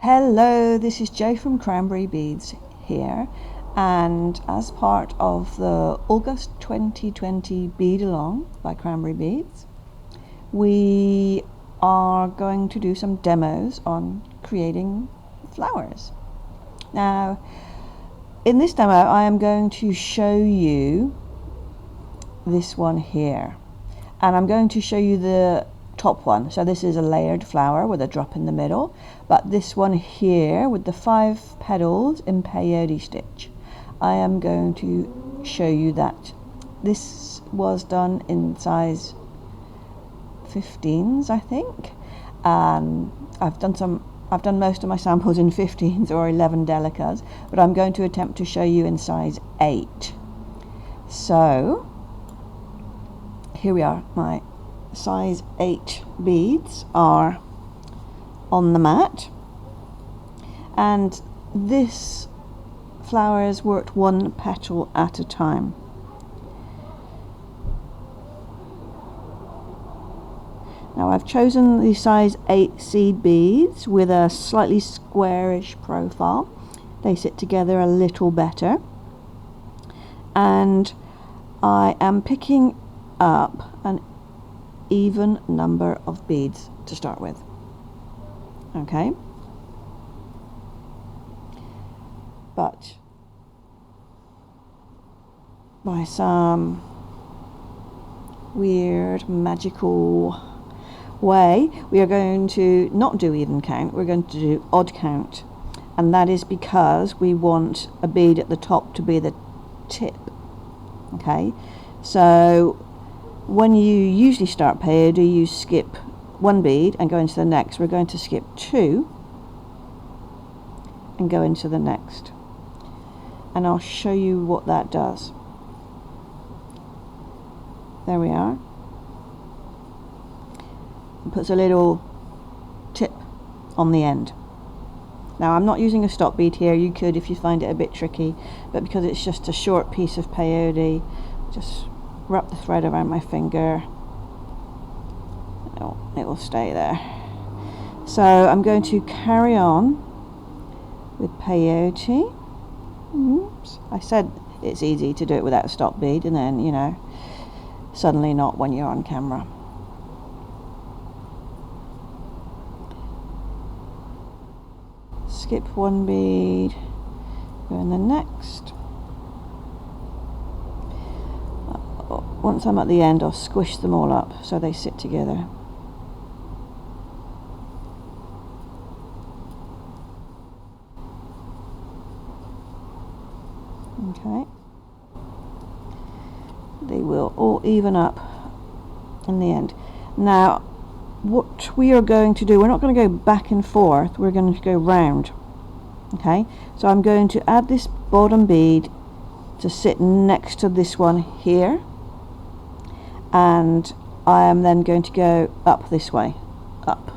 Hello, this is Jo from Cranberry Beads here, and as part of the August 2020 Bead Along by Cranberry Beads, we are going to do some demos on creating flowers. Now, in this demo I am going to show you this one here, and I'm going to show you the top one. So this is a layered flower with a drop in the middle, but this one here with the 5 petals in peyote stitch, I am going to show you that. This was done in size 15s, I think. I've done most of my samples in 15s or 11 Delicas, but I'm going to attempt to show you in size 8. So here we are. My size 8 beads are on the mat, and this flower is worked 1 petal at a time. Now I've chosen the size 8 seed beads with a slightly squarish profile. They sit together a little better, and I am picking up an even number of beads to start with. Okay, but by some weird magical way we are going to not do even count, we're going to do odd count, and that is because we want a bead at the top to be the tip. Okay, so when you usually start peyote, you skip 1 bead and go into the next. We're going to skip 2 and go into the next, and I'll show you what that does. There we are. It puts a little tip on the end. Now I'm not using a stop bead here. You could if you find it a bit tricky, but because it's just a short piece of peyote, just wrap the thread around my finger. It will stay there. So I'm going to carry on with peyote. Oops. I said it's easy to do it without a stop bead, and then, you know, suddenly not when you're on camera. Skip 1 bead, go in the next. Once I'm at the end, I'll squish them all up so they sit together. Okay. They will all even up in the end. Now, what we are going to do, we're not going to go back and forth, we're going to go round. Okay, so I'm going to add this bottom bead to sit next to this one here, and I am then going to go up this way, up.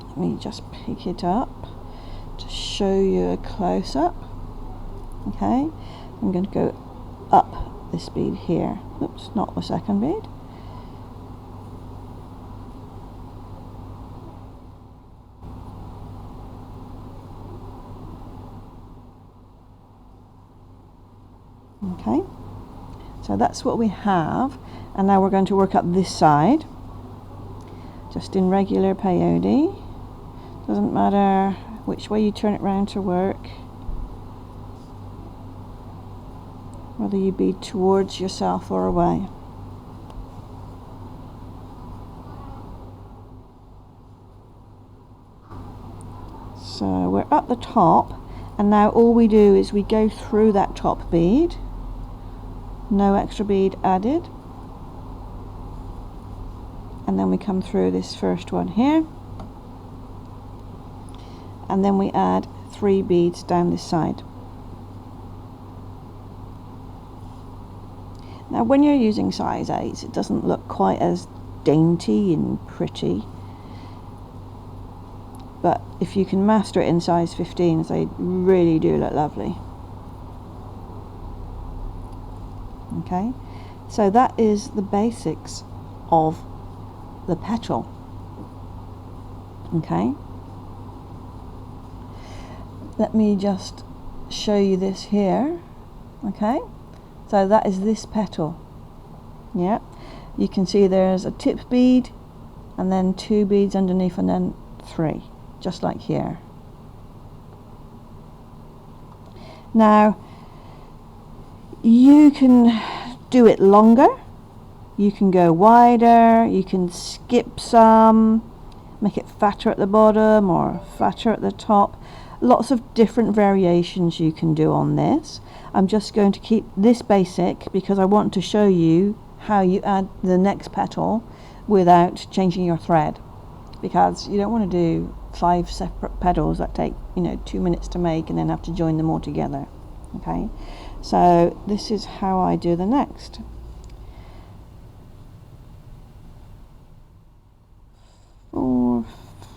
Let me just pick it up to show you a close-up. Okay, I'm going to go up this bead here. Oops, not the second bead. Okay, so that's what we have, and now we're going to work up this side just in regular peyote. Doesn't matter which way you turn it round to work, whether you bead towards yourself or away. So we're at the top, and now all we do is we go through that top bead. No extra bead added, and then we come through this first one here, and then we add 3 beads down this side. Now when you're using size 8s, it doesn't look quite as dainty and pretty, but if you can master it in size 15s, they really do look lovely. Okay, so that is the basics of the petal. Okay, let me just show you this here. Okay, so that is this petal. Yeah, you can see there's a tip bead and then 2 beads underneath and then 3, just like here. Now you can do it longer, you can go wider, you can skip some, make it fatter at the bottom or fatter at the top. Lots of different variations you can do on this. I'm just going to keep this basic because I want to show you how you add the next petal without changing your thread, because you don't want to do 5 separate petals that take 2 minutes to make and then have to join them all together. Okay, so this is how I do the next. 4,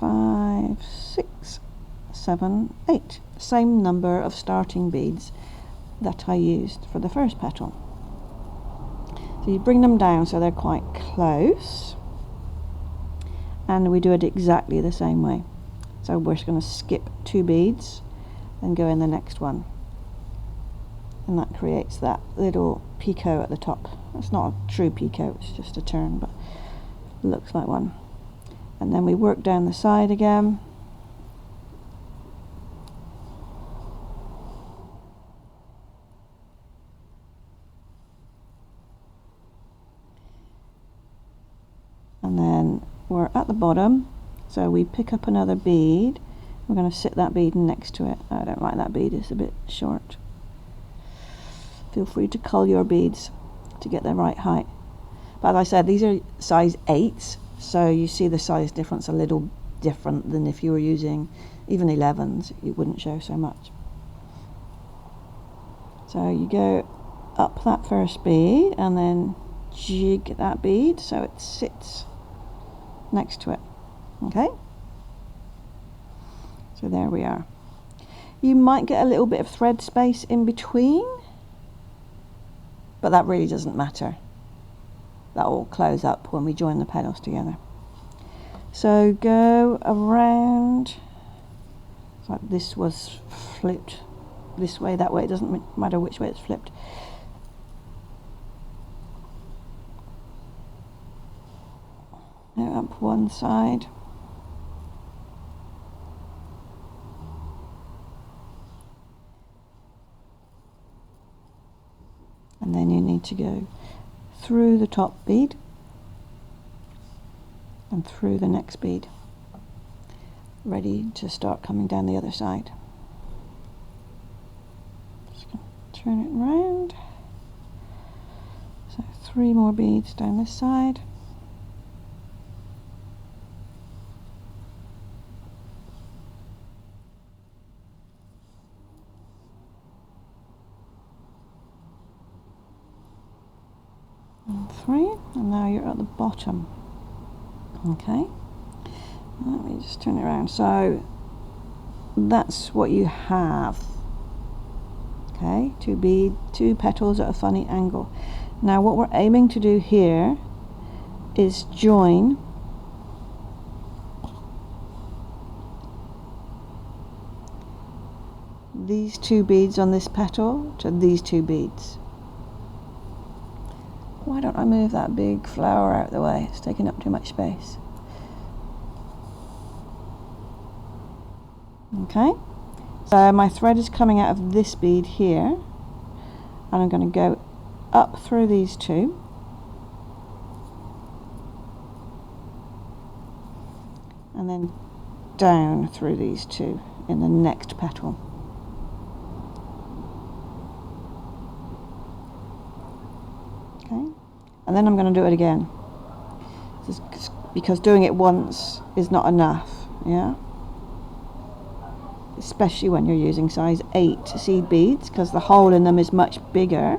5, 6, 7, 8. Same number of starting beads that I used for the first petal. So you bring them down so they're quite close, and we do it exactly the same way. So we're just going to skip 2 beads and go in the next one, and that creates that little picot at the top. It's not a true picot, it's just a turn, but it looks like one. And then we work down the side again. And then we're at the bottom, so we pick up another bead. We're going to sit that bead next to it. I don't like that bead, it's a bit short. Feel free to cull your beads to get the right height. But as I said, these are size 8s, so you see the size difference a little different than if you were using even 11s, it wouldn't show so much. So you go up that first bead and then jig that bead so it sits next to it. Okay, so there we are. You might get a little bit of thread space in between, but that really doesn't matter. That will close up when we join the petals together. So go around, so this was flipped this way, that way, it doesn't matter which way it's flipped. Now up one side. And then you need to go through the top bead and through the next bead, ready to start coming down the other side. Just gonna turn it round. So 3 more beads down this side. And 3, and now you're at the bottom. Okay, let me just turn it around. So that's what you have. Okay, 2 petals at a funny angle. Now what we're aiming to do here is join these 2 beads on this petal to these 2 beads. Why don't I move that big flower out of the way? It's taking up too much space. Okay, so my thread is coming out of this bead here, and I'm going to go up through these 2, and then down through these 2 in the next petal. Okay, and then I'm going to do it again, because doing it once is not enough, yeah? Especially when you're using size 8 seed beads, because the hole in them is much bigger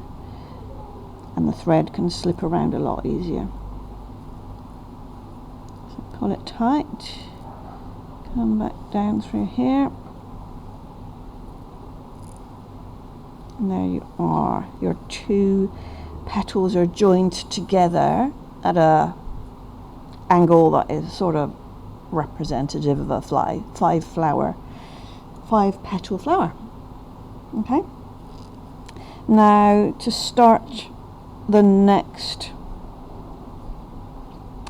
and the thread can slip around a lot easier. So pull it tight, come back down through here, and there you are. Your 2 petals are joined together at a angle that is sort of representative of a 5 5 petal flower. Okay, now to start the next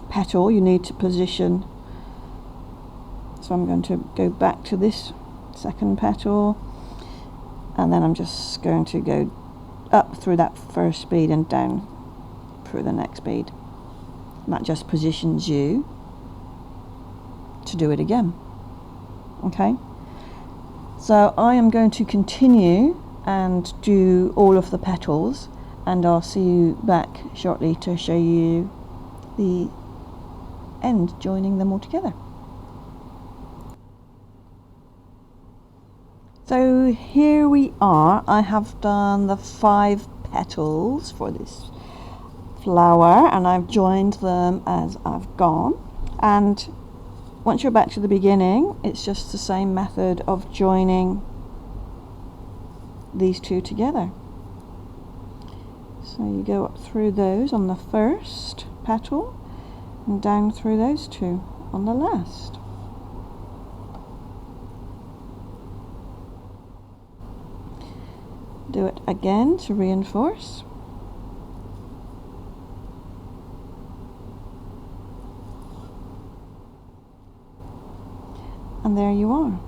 petal you need to position, so I'm going to go back to this second petal, and then I'm just going to go up through that first bead and down through the next bead. And that just positions you to do it again. Okay, so I am going to continue and do all of the petals, and I'll see you back shortly to show you the end, joining them all together. So here we are. I have done the 5 petals for this flower and I've joined them as I've gone, and once you're back to the beginning it's just the same method of joining these two together. So you go up through those on the first petal and down through those two on the last. Do it again to reinforce. And there you are.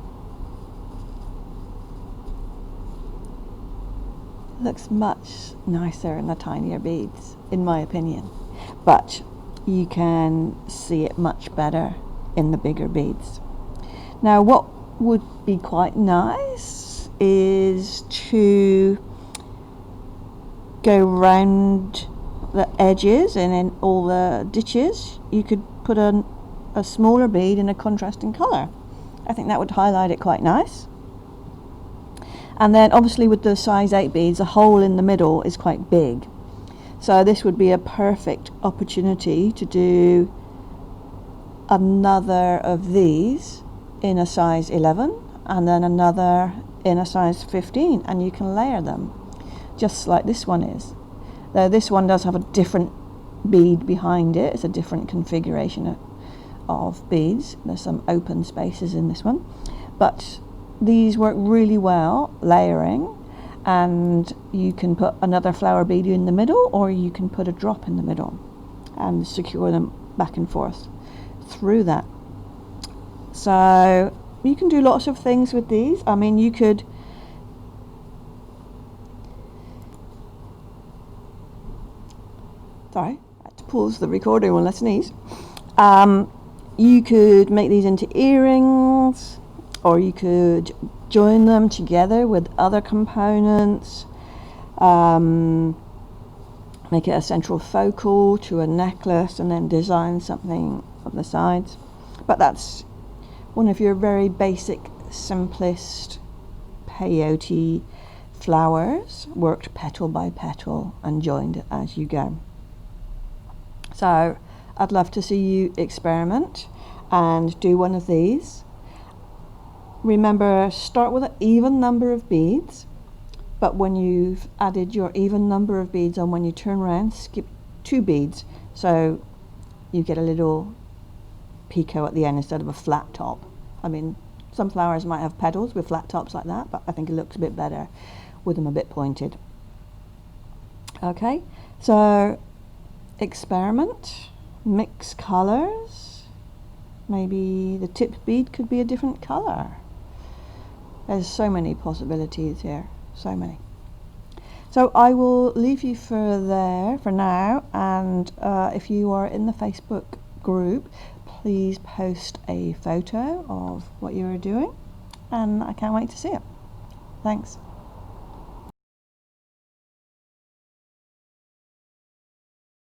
Looks much nicer in the tinier beads, in my opinion, but you can see it much better in the bigger beads. Now what would be quite nice is to go round the edges and in all the ditches you could put a smaller bead in a contrasting colour. I think that would highlight it quite nice. And then obviously with the size 8 beads, the hole in the middle is quite big, so this would be a perfect opportunity to do another of these in a size 11 and then another in a size 15, and you can layer them just like this one is. Though this one does have a different bead behind it, it's a different configuration of beads. There's some open spaces in this one, but these work really well layering, and you can put another flower bead in the middle or you can put a drop in the middle and secure them back and forth through that. So you can do lots of things with these. I mean, you could sorry, I had to pause the recording while I sneeze. You could make these into earrings, or you could join them together with other components, make it a central focal to a necklace, and then design something on the sides. But that's one of your very basic, simplest peyote flowers, worked petal by petal and joined as you go. So I'd love to see you experiment and do one of these. Remember, start with an even number of beads, but when you've added your even number of beads on, when you turn around, skip 2 beads, so you get a little picot at the end instead of a flat top. I mean, some flowers might have petals with flat tops like that, but I think it looks a bit better with them a bit pointed. Okay, so experiment, mix colors. Maybe the tip bead could be a different color. There's so many possibilities here, so many. So I will leave you for there for now, and if you are in the Facebook group, please post a photo of what you are doing, and I can't wait to see it. Thanks.